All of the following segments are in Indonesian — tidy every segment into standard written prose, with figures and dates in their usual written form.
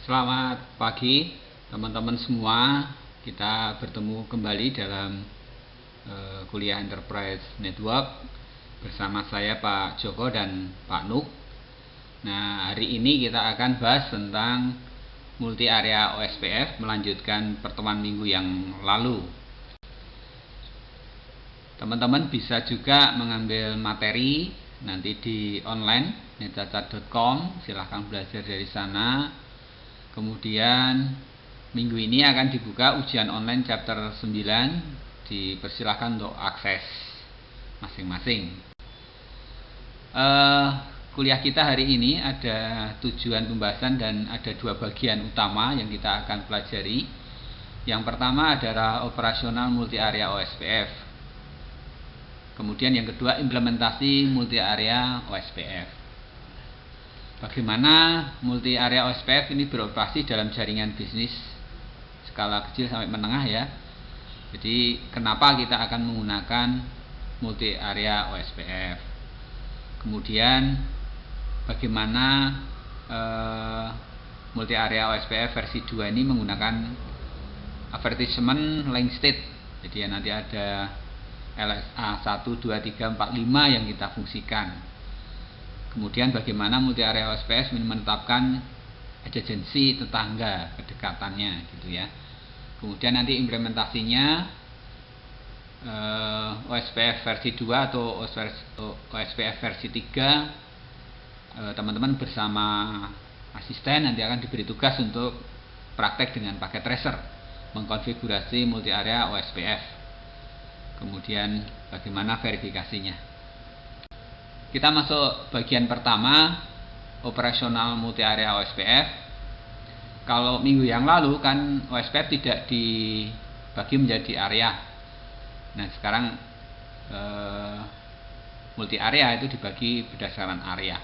Selamat pagi teman-teman semua. Kita bertemu kembali dalam kuliah Enterprise Network bersama saya Pak Joko dan Pak Nuk. Nah, hari ini kita akan bahas tentang multi area OSPF, melanjutkan pertemuan minggu yang lalu. Teman-teman bisa juga mengambil materi nanti di online netcacat.com, silahkan belajar dari sana. Kemudian minggu ini akan dibuka ujian online chapter 9, dipersilahkan untuk akses masing-masing. Kuliah kita hari ini ada tujuan pembahasan dan ada dua bagian utama yang kita akan pelajari. Yang pertama adalah operasional multi area OSPF. Kemudian yang kedua implementasi multi area OSPF. Bagaimana multi area OSPF ini beroperasi dalam jaringan bisnis skala kecil sampai menengah ya. Jadi kenapa kita akan menggunakan multi area OSPF. Kemudian bagaimana multi area OSPF versi 2 ini menggunakan advertisement link state. Jadi ya, nanti ada LSA 1, 2, 3, 4, 5 yang kita fungsikan. Kemudian bagaimana multi area OSPF menetapkan adjacency tetangga, kedekatannya gitu ya. Kemudian nanti implementasinya OSPF versi 2 atau OSPF versi 3, teman-teman bersama asisten nanti akan diberi tugas untuk praktek dengan paket tracer, mengkonfigurasi multi area OSPF. Kemudian bagaimana verifikasinya. Kita masuk bagian pertama, operasional multi area OSPF. Kalau minggu yang lalu kan OSPF tidak dibagi menjadi area. Nah sekarang multi area itu dibagi berdasarkan area.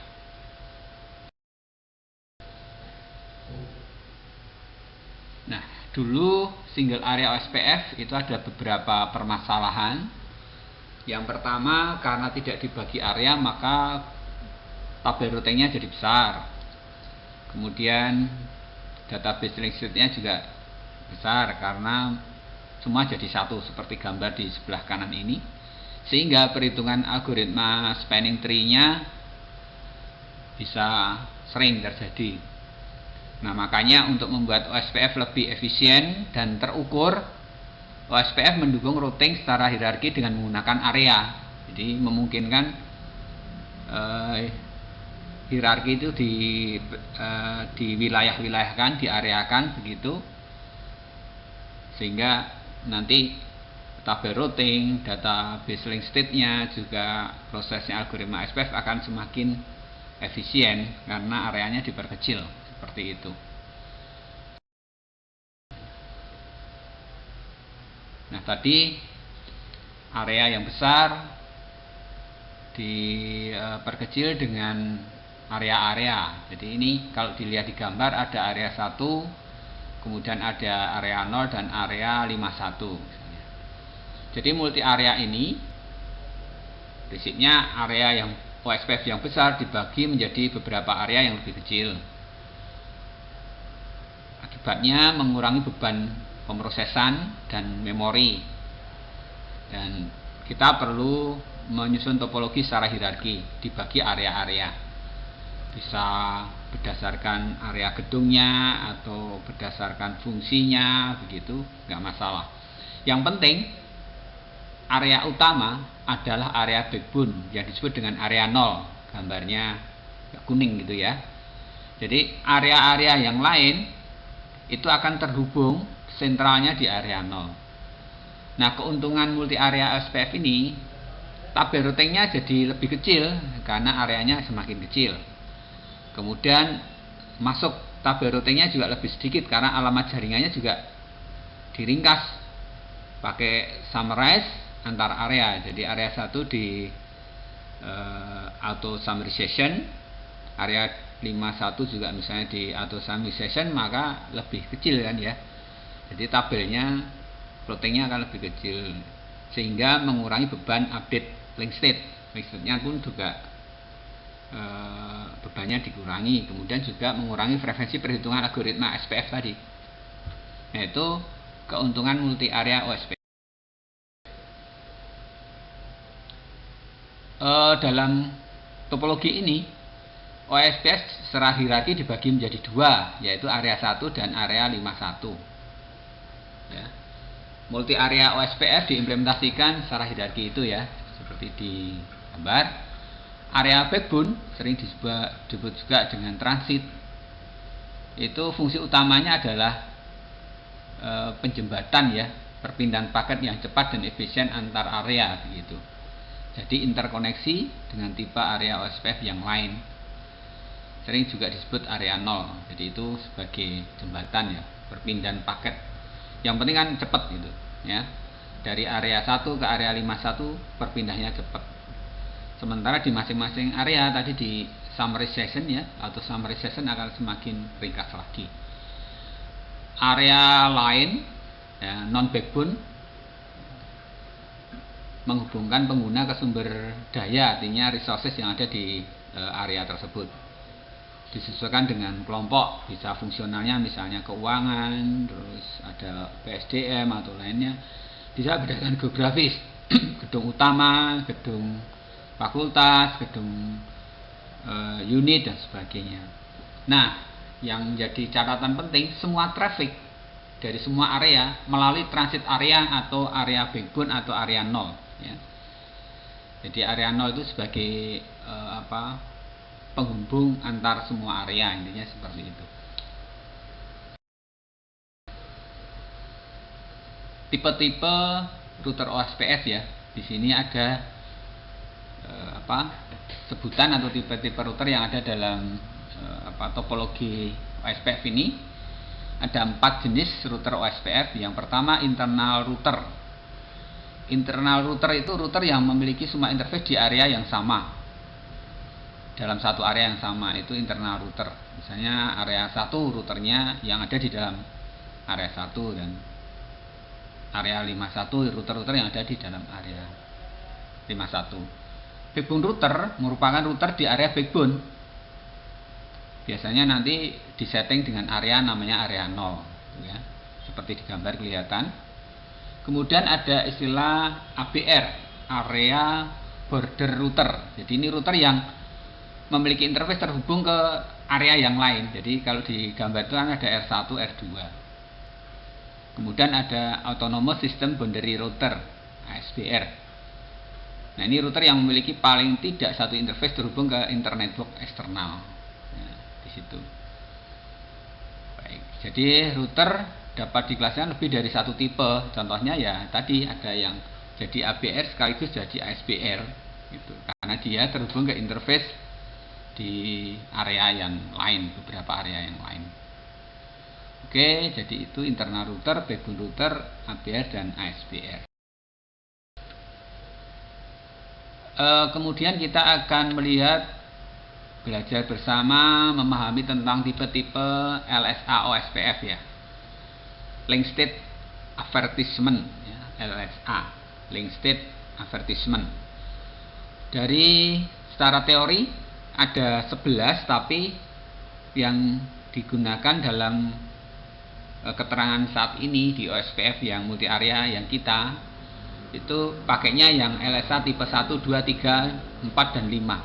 Nah dulu single area OSPF itu ada beberapa permasalahan. Yang pertama, karena tidak dibagi area maka tabel routingnya jadi besar. Kemudian database link state-nya juga besar karena semua jadi satu seperti gambar di sebelah kanan ini. Sehingga perhitungan algoritma spanning tree-nya bisa sering terjadi. Nah, makanya untuk membuat OSPF lebih efisien dan terukur, OSPF mendukung routing secara hierarki dengan menggunakan area. Jadi memungkinkan hierarki itu di wilayah-wilayahkan, diareakan begitu, sehingga nanti tabel routing, database link state-nya, juga prosesnya algoritma OSPF akan semakin efisien karena areanya diperkecil seperti itu. Nah tadi area yang besar diperkecil dengan area-area. Jadi ini kalau dilihat di gambar ada area 1, kemudian ada area 0 dan area 51. Jadi multi area ini prinsipnya area yang OSPF yang besar dibagi menjadi beberapa area yang lebih kecil. Akibatnya mengurangi beban pemrosesan dan memori, dan kita perlu menyusun topologi secara hierarki dibagi area-area, bisa berdasarkan area gedungnya atau berdasarkan fungsinya begitu, nggak masalah. Yang penting area utama adalah area backbone yang disebut dengan area 0, gambarnya kuning gitu ya. Jadi area-area yang lain itu akan terhubung sentralnya di area 0. Nah keuntungan multi area OSPF ini, tabel routingnya jadi lebih kecil karena areanya semakin kecil. Kemudian masuk tabel routingnya juga lebih sedikit karena alamat jaringannya juga diringkas pakai summarize antar area. Jadi area 1 di auto summarization, area 51 juga misalnya di auto summarization, maka lebih kecil kan ya. Jadi tabelnya routingnya akan lebih kecil sehingga mengurangi beban update link state. Link state-nya pun juga bebannya dikurangi, kemudian juga mengurangi frekuensi perhitungan algoritma SPF tadi. Yaitu keuntungan multi area OSPF. Dalam topologi ini OSPF secara hierarki dibagi menjadi dua, yaitu area 1 dan area 51 ya. Multi area OSPF diimplementasikan secara hierarki itu ya, seperti di gambar. Area backbone sering disebut juga dengan transit. Itu fungsi utamanya adalah penjembatan ya, perpindahan paket yang cepat dan efisien antar area begitu. Jadi interkoneksi dengan tipe area OSPF yang lain. Sering juga disebut area 0. Jadi itu sebagai jembatan ya, perpindahan paket. Yang penting kan cepat gitu ya. Dari area 1 ke area 51 perpindahnya cepat. Sementara di masing-masing area tadi di summarization ya, atau summarization akan semakin ringkas lagi. Area lain ya, non backbone menghubungkan pengguna ke sumber daya, artinya resources yang ada di area tersebut. Disesuaikan dengan kelompok, bisa fungsionalnya misalnya keuangan, terus ada PSDM atau lainnya. Bisa berdasarkan geografis, gedung utama, gedung fakultas, gedung unit dan sebagainya. Nah, yang jadi catatan penting, semua traffic dari semua area melalui transit area atau area backbone atau area 0 ya. Jadi area 0 itu sebagai penghubung antar semua area, intinya seperti itu. Tipe-tipe router OSPF ya. Di sini ada sebutan atau tipe-tipe router yang ada dalam topologi OSPF ini. Ada 4 jenis router OSPF. Yang pertama internal router. Internal router itu router yang memiliki semua interface di area yang sama. Dalam satu area yang sama, itu internal router. Misalnya area 1 routernya yang ada di dalam area 1 dan area 51 router-router yang ada di dalam area 51. Backbone router merupakan router di area backbone. Biasanya nanti disetting dengan area namanya area 0 ya. Seperti di gambar kelihatan. Kemudian ada istilah ABR, area border router. Jadi ini router yang memiliki interface terhubung ke area yang lain. Jadi kalau di gambar itu kan ada R1, R2. Kemudian ada Autonomous System Boundary Router, ASBR. Nah, ini router yang memiliki paling tidak satu interface terhubung ke internet network eksternal. Nah, di situ. Baik. Jadi router dapat diklasifikasikan lebih dari satu tipe. Contohnya ya tadi ada yang jadi ABR sekaligus jadi ASBR gitu. Karena dia terhubung ke interface di area yang lain, beberapa area yang lain. Oke, jadi itu internal router, backbone router, ABR dan ASBR. Kemudian kita akan belajar bersama memahami tentang tipe-tipe LSA OSPF ya. Link State Advertisement ya, LSA, Link State Advertisement. Dari secara teori ada 11, tapi yang digunakan dalam keterangan saat ini di OSPF yang multi area yang kita itu pakainya yang LSA tipe 1, 2, 3, 4 dan 5.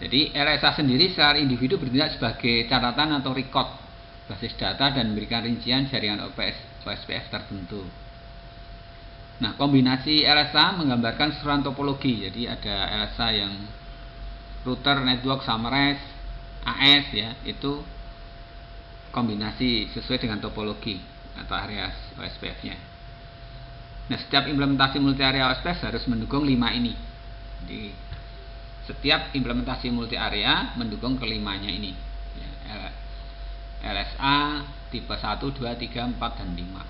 Jadi LSA sendiri secara individu bertindak sebagai catatan atau record basis data dan memberikan rincian jaringan OSPF tertentu. Nah, kombinasi LSA menggambarkan keseluruhan topologi. Jadi ada LSA yang router network summarize AS ya, itu kombinasi sesuai dengan topologi atau area OSPF-nya. Nah, setiap implementasi multi area OSPF harus mendukung 5 ini. Jadi setiap implementasi multi area mendukung kelimanya ini ya, LSA tipe 1, 2, 3, 4 dan 5.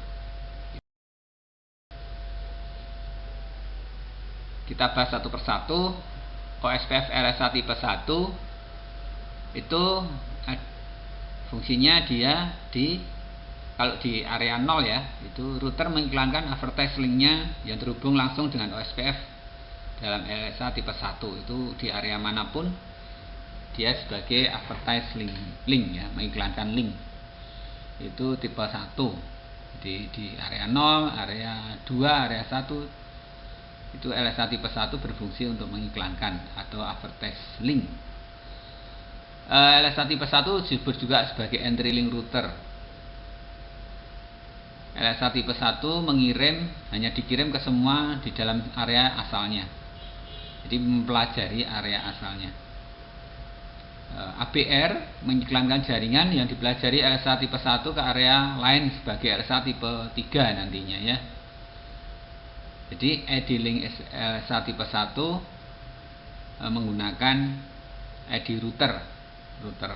Kita bahas satu persatu. OSPF LSA tipe 1 itu fungsinya dia kalau di area 0 ya, itu router mengiklankan advertise linknya yang terhubung langsung dengan OSPF dalam LSA tipe 1 itu di area manapun dia sebagai advertise link ya, mengiklankan link. Itu tipe 1 di area 0, area 2, area 1. Itu LSA tipe 1 berfungsi untuk mengiklankan atau advertise link. LSA tipe 1 disebut juga sebagai entry link router. LSA tipe 1 hanya dikirim ke semua di dalam area asalnya. Jadi mempelajari area asalnya. ABR mengiklankan jaringan yang dipelajari LSA tipe 1 ke area lain sebagai LSA tipe 3 nantinya ya. Jadi ID-Link LSA tipe 1 menggunakan ID router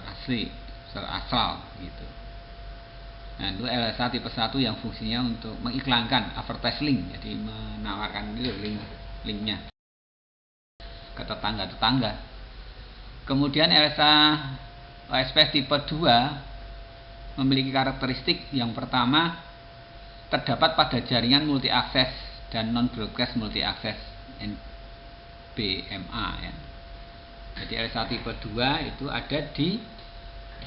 asli, router asal gitu. Nah, itu LSA tipe 1 yang fungsinya untuk mengiklankan advertise link, jadi menawarkan linknya ke tetangga-tetangga. Kemudian LSA OSPF tipe 2 memiliki karakteristik yang pertama, terdapat pada jaringan multi akses dan non broadcast multi akses NBMA ya. Jadi LSA tipe 2 itu ada di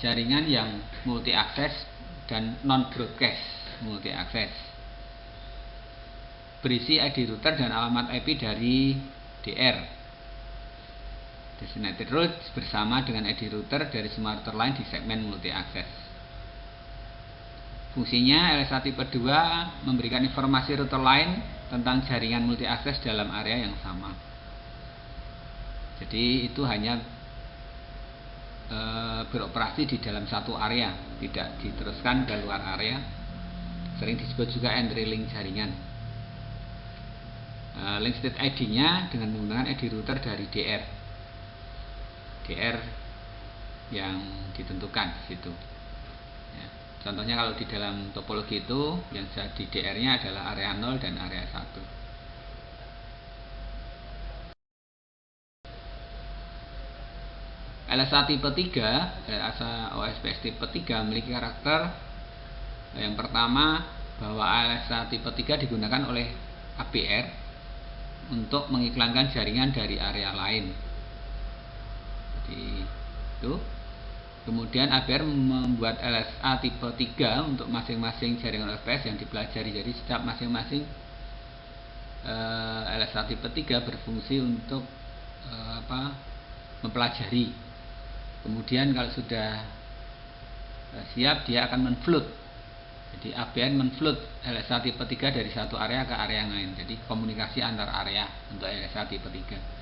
jaringan yang multi akses dan non broadcast multi akses, berisi ID router dan alamat IP dari DR Designated Route bersama dengan ID router dari semua router lain di segmen multi akses. Fungsinya LSA tipe 2 memberikan informasi router lain tentang jaringan multi akses dalam area yang sama. Jadi itu hanya beroperasi di dalam satu area, tidak diteruskan ke luar area. Sering disebut juga entry link jaringan. Link state ID-nya dengan menggunakan ID router dari DR yang ditentukan di situ. Ya. Contohnya kalau di dalam topologi itu yang jadi DR-nya adalah area 0 dan area 1. LSA tipe 3, LSA OSPF tipe 3 memiliki karakter yang pertama, bahwa LSA tipe 3 digunakan oleh ABR untuk mengiklankan jaringan dari area lain. Itu. Kemudian ABR membuat LSA tipe 3 untuk masing-masing jaringan OSPF yang dipelajari. Jadi setiap masing-masing LSA tipe 3 berfungsi untuk mempelajari. Kemudian kalau sudah siap, dia akan menflood. Jadi ABR menflood LSA tipe 3 dari satu area ke area yang lain. Jadi komunikasi antar area untuk LSA tipe 3.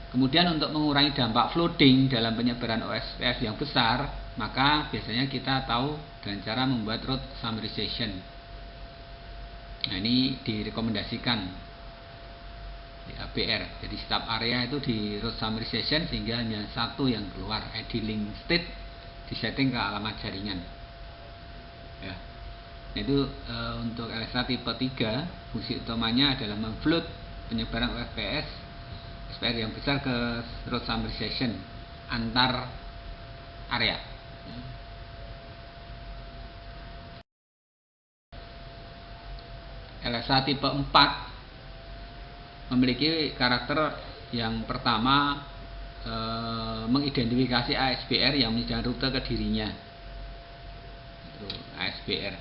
Kemudian untuk mengurangi dampak flooding dalam penyebaran OSPF yang besar, maka biasanya kita tahu dengan cara membuat route summarization. Nah, ini direkomendasikan di ABR. Jadi setiap area itu di route summarization sehingga hanya satu yang keluar, ID link state disetting ke alamat jaringan. Ya. Nah, itu untuk LSA tipe 3 fungsi utamanya adalah memflood penyebaran OSPF yang besar ke route summarization antar area. LSA tipe 4 memiliki karakter yang pertama, mengidentifikasi ASBR yang menyediakan rute ke dirinya. Itu ASBR.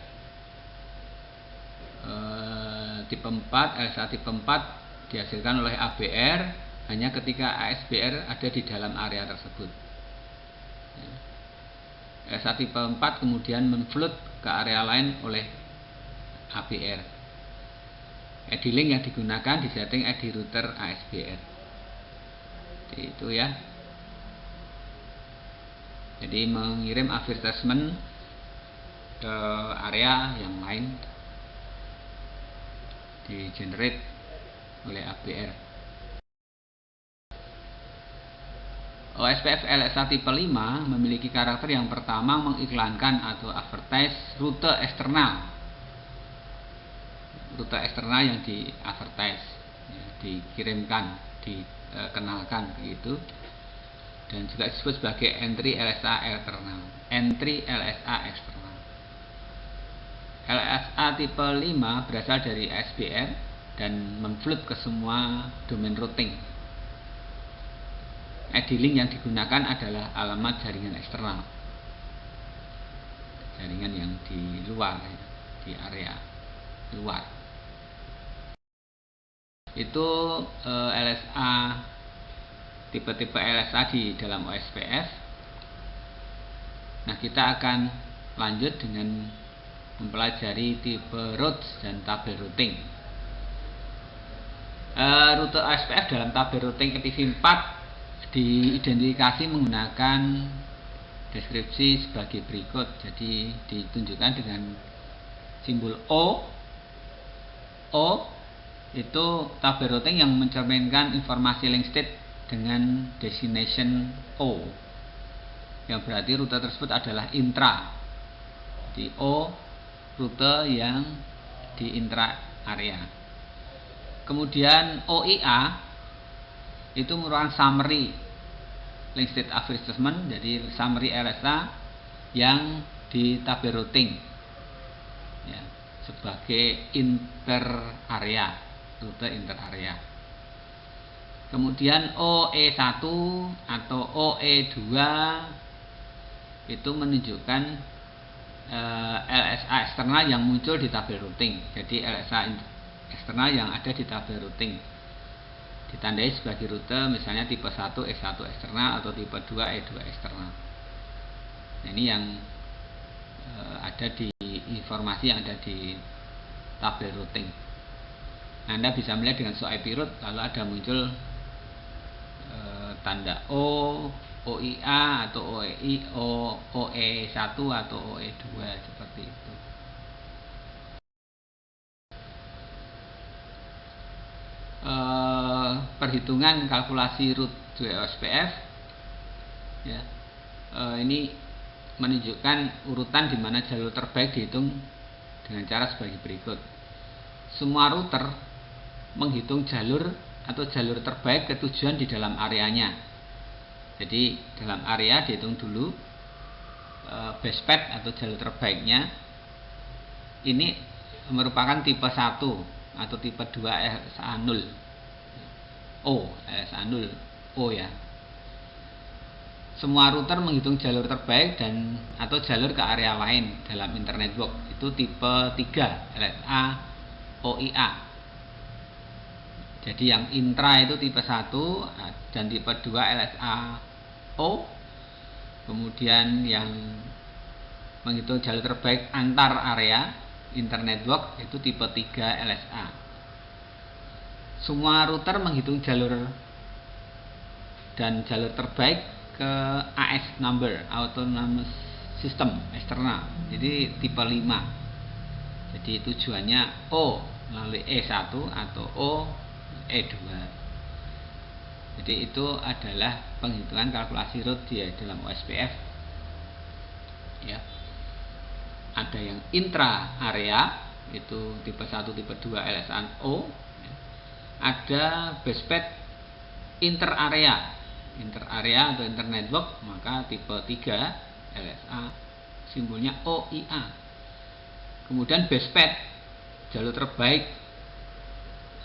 Tipe 4, LSA tipe 4 dihasilkan oleh ABR hanya ketika ASBR ada di dalam area tersebut. LSA tipe 4 kemudian menflood ke area lain oleh ABR. ID link yang digunakan disetting ID router ASBR. Itu ya. Jadi mengirim advertisement ke area yang lain di generate oleh ABR. OSPF LSA tipe 5 memiliki karakter yang pertama, mengiklankan atau advertise rute eksternal. Rute eksternal yang di advertise, ya, dikirimkan, dikenalkan begitu. Dan juga disebut sebagai entry LSA eksternal. Entry LSA eksternal. LSA tipe 5 berasal dari SBR dan menflood ke semua domain routing. ID-link yang digunakan adalah alamat jaringan eksternal, jaringan yang di luar, di area luar. Itu LSA, tipe-tipe LSA di dalam OSPF. Nah, kita akan lanjut dengan mempelajari tipe routes dan tabel routing. Rute OSPF dalam tabel routing EPv4 diidentifikasi menggunakan deskripsi sebagai berikut. Jadi ditunjukkan dengan simbol O. O itu tabel routing yang mencerminkan informasi link state dengan destination O, yang berarti rute tersebut adalah intra. Di O, rute yang di intra area. Kemudian OIA itu merupakan summary link state advertisement, jadi summary LSA yang di tabel routing ya, sebagai inter area, rute inter area. Kemudian OE1 atau OE2 itu menunjukkan LSA eksternal yang muncul di tabel routing. Jadi LSA eksternal yang ada di tabel routing ditandai sebagai rute, misalnya tipe 1 E1 eksternal atau tipe 2 E2 eksternal. Nah, ini yang ada di informasi yang ada di tabel routing. Anda bisa melihat dengan show IP route, lalu ada muncul tanda O, OIA atau OEI, OE1 atau OE2 seperti itu. Perhitungan kalkulasi route OSPF ya, ini menunjukkan urutan di mana jalur terbaik dihitung dengan cara sebagai berikut. Semua router menghitung jalur atau jalur terbaik ke tujuan di dalam areanya. Jadi dalam area dihitung dulu base path atau jalur terbaiknya. Ini merupakan tipe 1 atau tipe 2 LSA 0 O, LSA 0 O ya. Semua router menghitung jalur terbaik dan atau jalur ke area lain dalam internet network. Itu tipe 3 LSA OIA. Jadi yang intra itu tipe 1 dan tipe 2 LSA O. Kemudian yang menghitung jalur terbaik antar area internet network itu tipe 3 LSA. Semua router menghitung jalur dan jalur terbaik ke AS number, autonomous system eksternal. Jadi tipe 5. Jadi tujuannya O melalui E1 atau O E2. Jadi itu adalah penghitungan kalkulasi route di dalam OSPF. Ya. Ada yang intra area itu tipe 1, tipe 2 LSA O. Ada base path inter area atau inter network, maka tipe 3 LSA simbolnya OIA. Kemudian base path jalur terbaik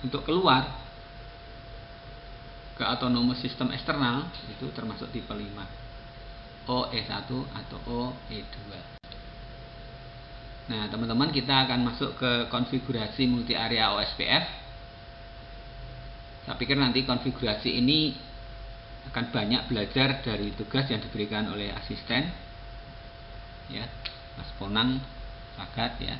untuk keluar ke autonomous system eksternal itu termasuk tipe 5 OE1 atau OE2. Nah, teman-teman, kita akan masuk ke konfigurasi multi area OSPF. Saya pikir nanti konfigurasi ini akan banyak belajar dari tugas yang diberikan oleh asisten ya, Mas Ponang Sagat ya.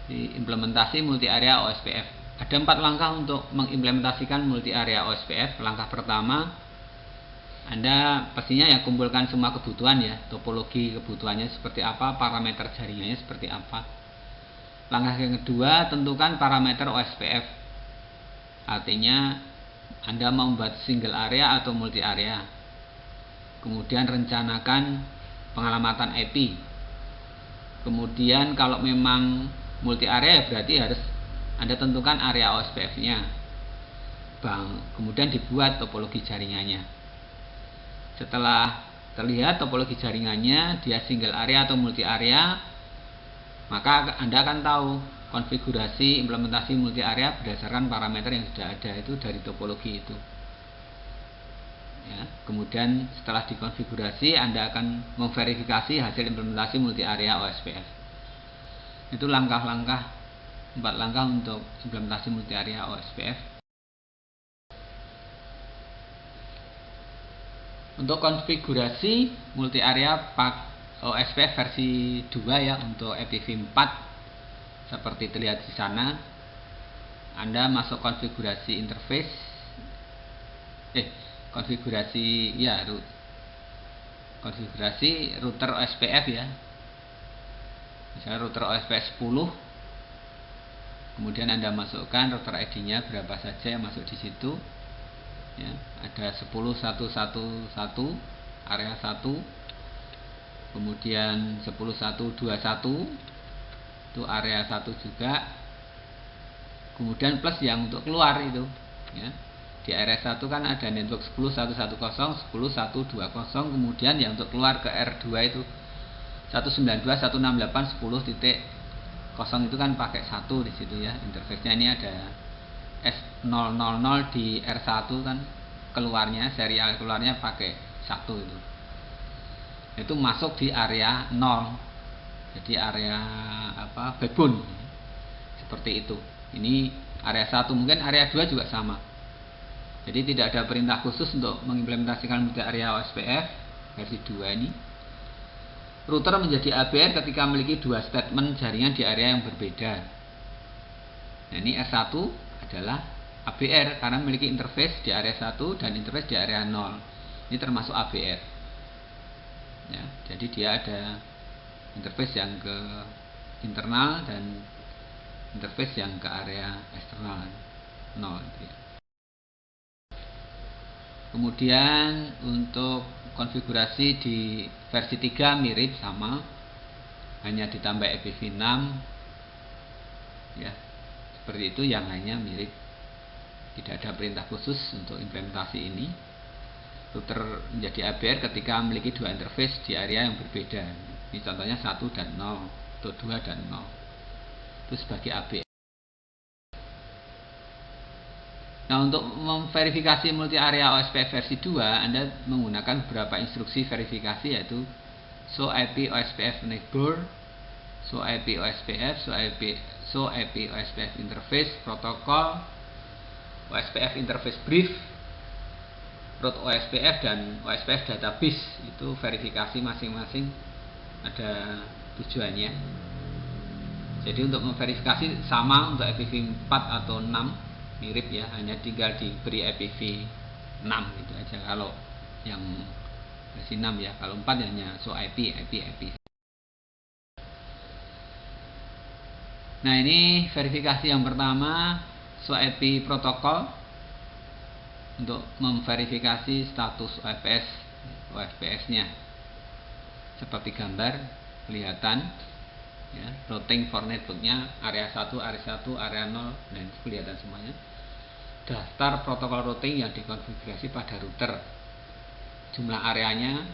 Di implementasi multi area OSPF ada 4 langkah untuk mengimplementasikan multi area OSPF. Langkah pertama, Anda pastinya ya kumpulkan semua kebutuhan ya, topologi kebutuhannya seperti apa, parameter jaringannya seperti apa. Langkah yang kedua, tentukan parameter OSPF. Artinya Anda mau membuat single area atau multi area. Kemudian rencanakan pengalamatan IP. Kemudian kalau memang multi area berarti harus Anda tentukan area OSPF-nya. Kemudian dibuat topologi jaringannya. Setelah terlihat topologi jaringannya, dia single area atau multi area, maka Anda akan tahu konfigurasi implementasi multi area berdasarkan parameter yang sudah ada itu dari topologi itu. ya. Kemudian setelah dikonfigurasi Anda akan memverifikasi hasil implementasi multi area OSPF. Itu langkah-langkah, 4 langkah untuk implementasi multi area OSPF. Untuk konfigurasi multi area OSPF versi 2 ya, untuk EPV 4 seperti terlihat di sana. Anda masuk konfigurasi interface, konfigurasi ya, konfigurasi router OSPF ya. Misalnya router OSPF 10. Kemudian Anda masukkan router ID-nya berapa saja yang masuk di situ. Ya, ada 10.111 area 1. Kemudian 10.121 itu area 1 juga. Kemudian plus yang untuk keluar itu ya. Di area 1 kan ada network 10.110, 10.120, kemudian yang untuk keluar ke R2 itu 192.168.10.0 itu kan pakai 1 di situ ya. Interface-nya ini ada S000 di R1 kan, keluarnya serial keluarnya pakai 1 itu. Itu masuk di area 0. Jadi area backbone. Seperti itu. Ini area 1, mungkin area 2 juga sama. Jadi tidak ada perintah khusus untuk mengimplementasikan multi area OSPF versi 2 ini. Router menjadi ABR ketika memiliki 2 statement jaringan di area yang berbeda. Nah, ini R1 adalah ABR karena memiliki interface di area 1 dan interface di area 0. Ini termasuk ABR. Ya, jadi dia ada interface yang ke internal dan interface yang ke area eksternal 0 gitu ya. Kemudian untuk konfigurasi di versi 3 mirip sama, hanya ditambah EPV 6 ya. Seperti itu, yang lainnya mirip. Tidak ada perintah khusus untuk implementasi ini. Router menjadi ABR ketika memiliki 2 interface di area yang berbeda. Ini contohnya 1 dan 0 atau 2 dan 0. Itu sebagai ABR. Nah, untuk memverifikasi multi area OSPF versi 2, Anda menggunakan beberapa instruksi verifikasi, yaitu show IP OSPF neighbor, show IP OSPF, show IP OSPF interface protocol, OSPF interface brief, root OSPF, dan OSPF database. Itu verifikasi masing-masing ada tujuannya. Jadi untuk memverifikasi sama untuk EPV 4 atau 6 mirip ya, hanya tinggal diberi EPV 6 gitu aja kalau yang versi 6 ya. Kalau 4 hanya show IP. Nah, ini verifikasi yang pertama, show IP protokol untuk memverifikasi status OSPF-nya. Seperti gambar kelihatan ya, routing for networknya area 1, area 0, dan kelihatan semuanya. Daftar protokol routing yang dikonfigurasi pada router, jumlah areanya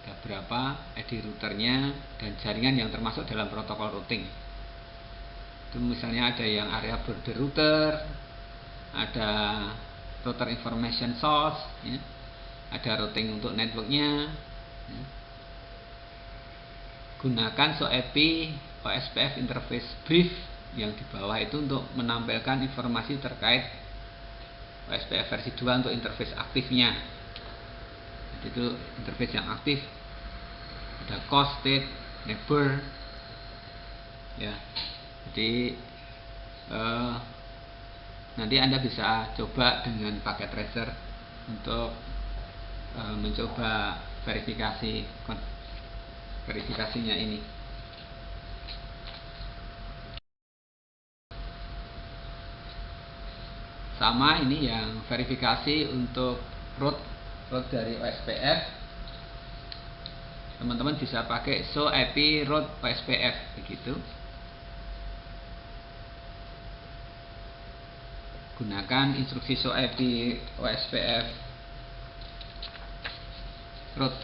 ada berapa, ID routernya, dan jaringan yang termasuk dalam protokol routing. Itu misalnya ada yang area border router, ada router information source ya, ada routing untuk networknya ya. Gunakan show IP OSPF interface brief yang di bawah itu untuk menampilkan informasi terkait OSPF versi 2 untuk interface aktifnya. Jadi itu interface yang aktif, ada cost, state, neighbor ya. Jadi nanti Anda bisa coba dengan paket tracer untuk mencoba verifikasinya ini. Sama ini yang verifikasi untuk root dari OSPF. Teman-teman bisa pakai show IP root OSPF begitu. Gunakan instruksi show IP OSPF root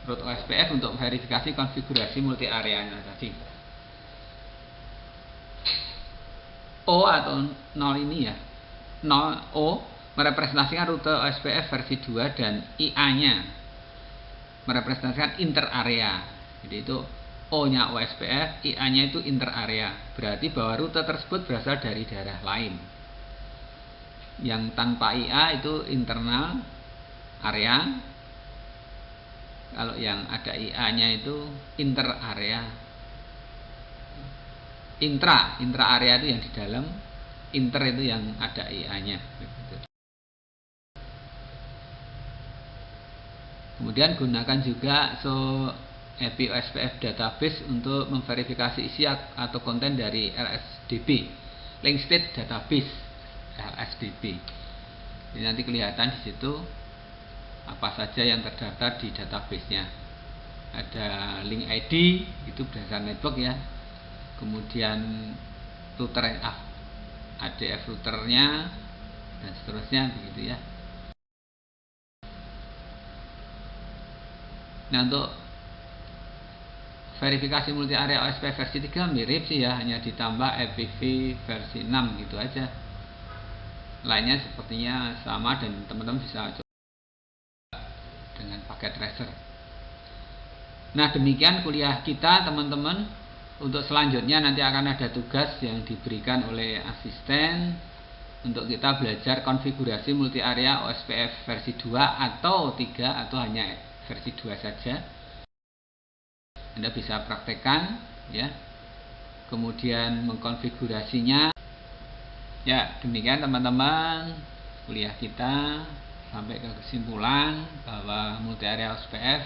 OSPF untuk verifikasi konfigurasi multi areanya tadi. O atau 0 ini ya, 0 O merepresentasikan rute OSPF versi 2 dan IA-nya merepresentasikan inter area. Jadi itu O-nya OSPF, IA-nya itu inter area. Berarti bahwa rute tersebut berasal dari daerah lain. Yang tanpa IA itu internal area. Kalau yang ada IA-nya itu inter area. Intra area itu yang di dalam, inter itu yang ada IA-nya. Kemudian gunakan juga EPI OSPF database untuk memverifikasi isi atau konten dari LSDB, Link State Database LSDB. Jadi nanti kelihatan di situ apa saja yang terdaftar di database-nya. Ada link ID, itu berdasarkan network ya. Kemudian router ADF routernya dan seterusnya begitu ya. Nah, untuk verifikasi multi area OSPF versi 3 mirip sih ya, hanya ditambah EPV versi 6 gitu aja. Lainnya sepertinya sama dan teman-teman bisa coba dengan paket tracer. Nah, demikian kuliah kita teman-teman. Untuk selanjutnya nanti akan ada tugas yang diberikan oleh asisten untuk kita belajar konfigurasi multi area OSPF versi 2 atau 3 atau hanya versi 2 saja. Anda bisa praktekkan ya. Kemudian mengkonfigurasinya. Ya, demikian teman-teman kuliah kita, sampai ke kesimpulan bahwa multi area OSPF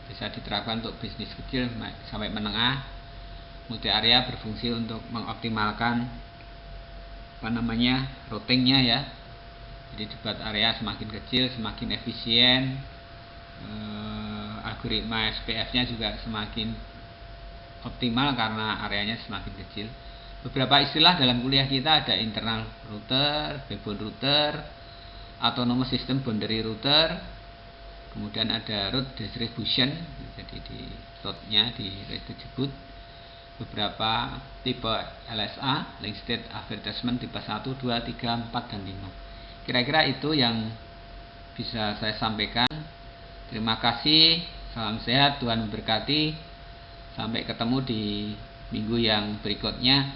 bisa diterapkan untuk bisnis kecil sampai menengah. Multi area berfungsi untuk mengoptimalkan routingnya ya. Jadi dibuat area semakin kecil semakin efisien, algoritma SPF-nya juga semakin optimal karena areanya semakin kecil. Beberapa istilah dalam kuliah kita ada internal router, backbone router, autonomous system boundary router, kemudian ada route distribution, jadi di route-nya disebut beberapa tipe LSA, Link State Advertisement tipe 1, 2, 3, 4, dan 5. Kira-kira itu yang bisa saya sampaikan. Terima kasih, salam sehat, Tuhan memberkati. Sampai ketemu di minggu yang berikutnya.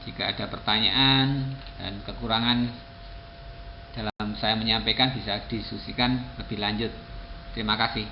Jika ada pertanyaan dan kekurangan dalam saya menyampaikan bisa didiskusikan lebih lanjut. Terima kasih.